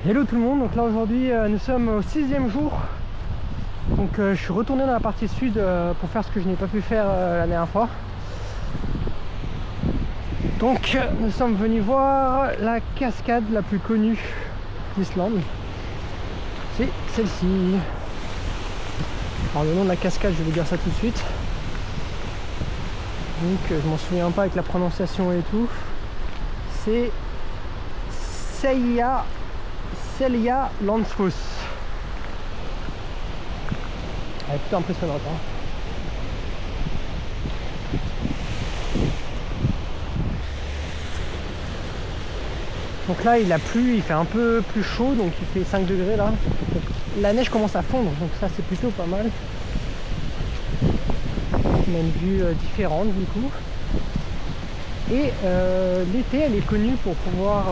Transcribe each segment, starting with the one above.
Hello tout le monde, donc là aujourd'hui nous sommes au 6e jour. Donc je suis retourné dans la partie sud pour faire ce que je n'ai pas pu faire la dernière fois. Donc nous sommes venus voir la cascade la plus connue d'Islande. C'est celle-ci. Alors le nom de la cascade, je vais vous dire ça tout de suite. Donc je m'en souviens pas avec la prononciation et tout. C'est Seljalandsfoss. Elle est plutôt impressionnante. Hein. Donc là il a plu, il fait un peu plus chaud, donc il fait 5 degrés là. Donc, la neige commence à fondre, donc ça c'est plutôt pas mal. On a une vue différente du coup. Et l'été elle est connue pour pouvoir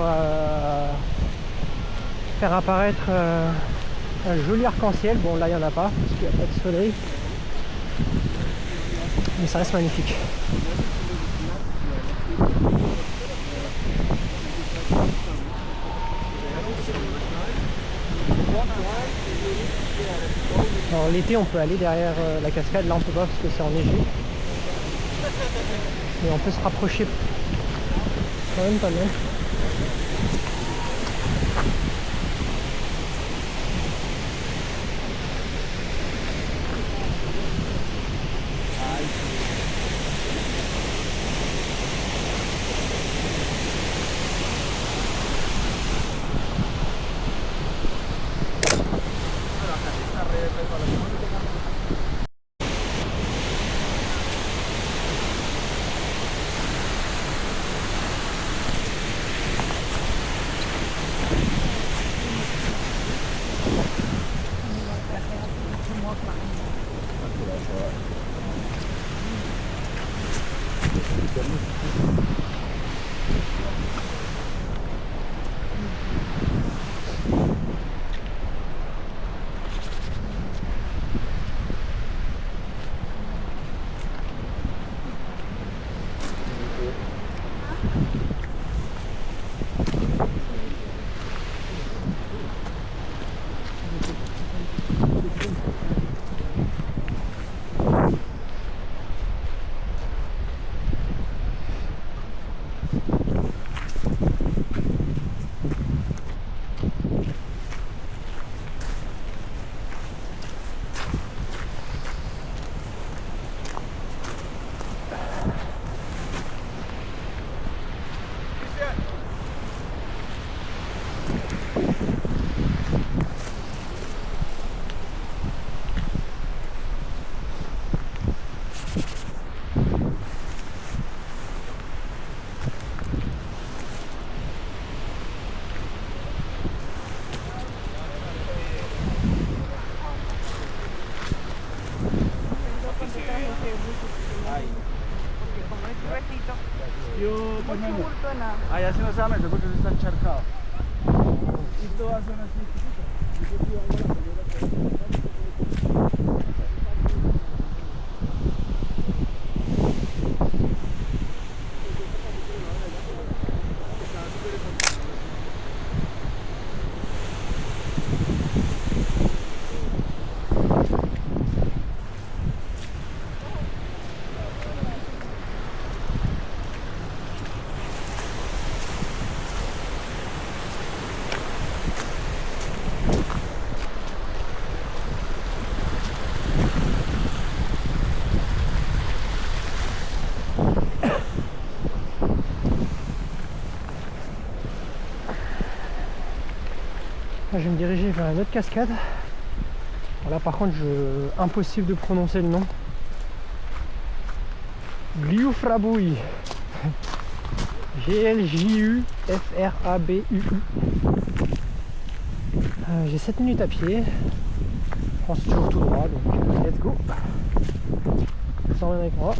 faire apparaître un joli arc-en-ciel. Bon là il n'y en a pas parce qu'il n'y a pas de soleil, mais ça reste magnifique. Alors l'été on peut aller derrière la cascade, là on peut pas parce que c'est enneigé, mais on peut se rapprocher quand même pas mal. Allá si no se va a meter porque se está encharcado. Y todas son así chiquitas. Là, je vais me diriger vers une autre cascade. Alors là par contre impossible de prononcer le nom. Gljufrabui. Gljufrabui. J'ai 7 minutes à pied. Je pense toujours tout droit, donc let's go. Ça emmène avec moi.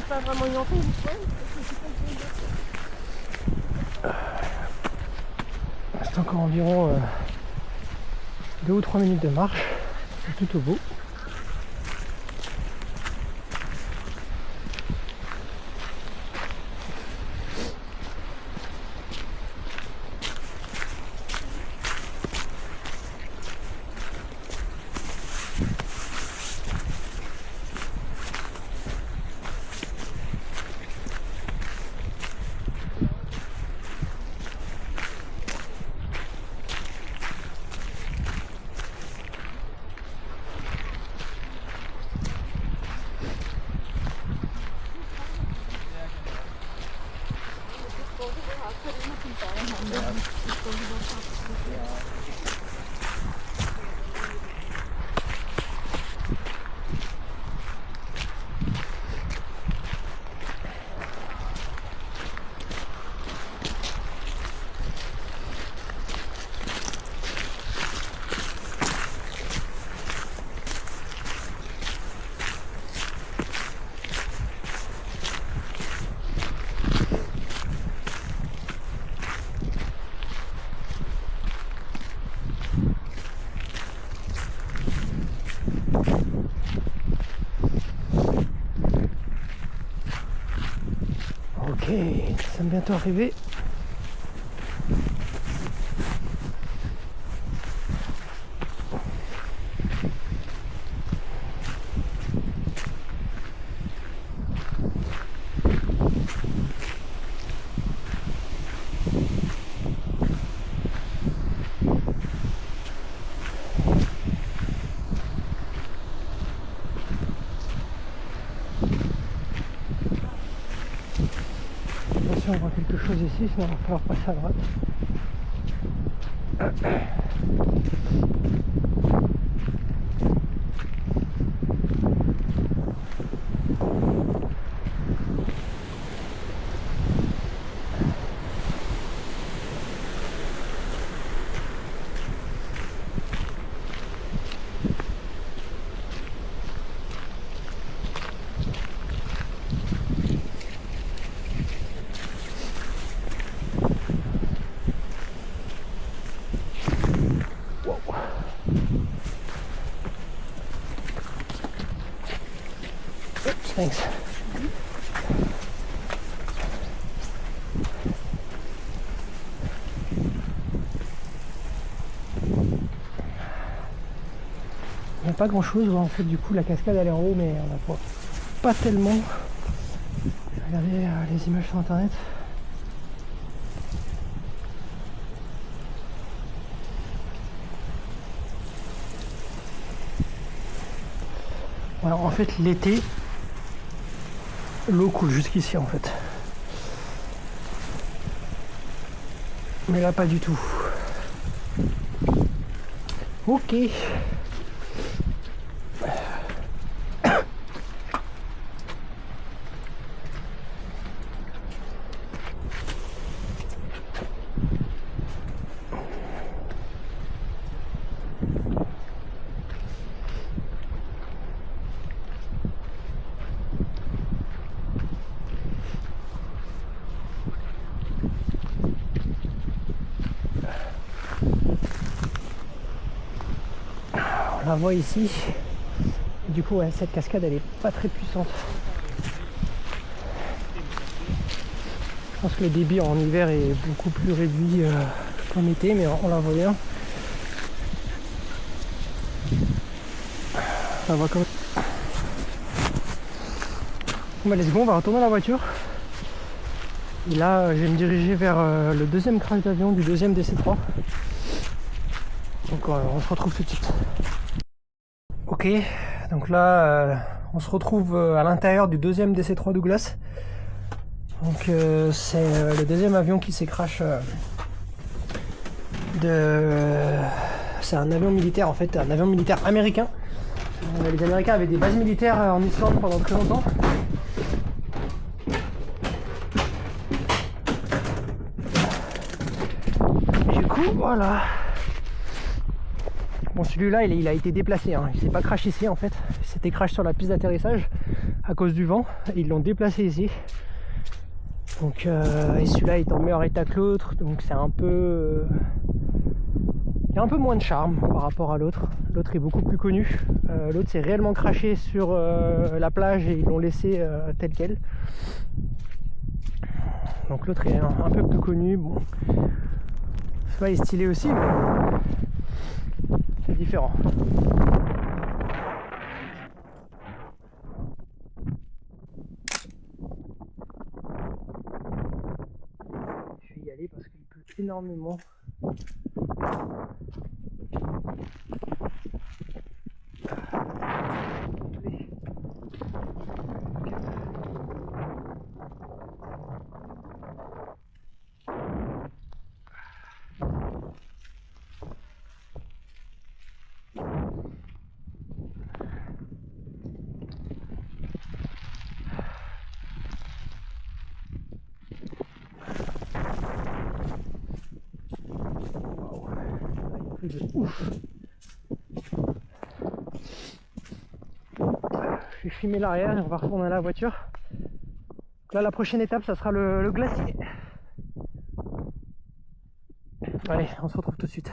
Pas vraiment une entrée, c'est encore environ 2 ou 3 minutes de marche, c'est plutôt beau. Ok, nous sommes bientôt arrivés. On voit quelque chose ici, sinon il va falloir passer à droite. Thanks. Il n'y a pas grand chose en fait, du coup la cascade elle est en haut, mais on la voit pas tellement. Regardez les images sur internet. Voilà, en fait l'été, l'eau coule jusqu'ici en fait. Mais là pas du tout. Ok. On la voit ici. Du coup, ouais, cette cascade, elle est pas très puissante. Je pense que le débit en hiver est beaucoup plus réduit qu'en été, mais on la voit bien. On la voit quand même. Bon, bah, let's go, on va retourner à la voiture. Et là, je vais me diriger vers le deuxième crash d'avion du deuxième DC-3. Donc, on se retrouve tout de suite. Ok, donc là, on se retrouve à l'intérieur du deuxième DC-3 Douglas. Donc, c'est le deuxième avion qui s'est crash c'est un avion militaire en fait, un avion militaire américain. Les Américains avaient des bases militaires en Islande pendant très longtemps. Du coup, voilà. Bon, celui-là, il a été déplacé, hein. Il s'est pas crash ici en fait. Il s'était crash sur la piste d'atterrissage à cause du vent. Et ils l'ont déplacé ici. Donc, et celui-là est en meilleur état que l'autre. Donc c'est un peu... il y a un peu moins de charme par rapport à l'autre. L'autre est beaucoup plus connu. L'autre s'est réellement craché sur la plage et ils l'ont laissé tel quel. Donc l'autre est un peu plus connu. Bon, celui-là est stylé aussi, mais c'est différent. Je vais y aller parce qu'il pleut énormément. De ouf. Je vais filmer l'arrière et on va retourner à la voiture. Donc là, la prochaine étape, ça sera le glacier. Allez, on se retrouve tout de suite.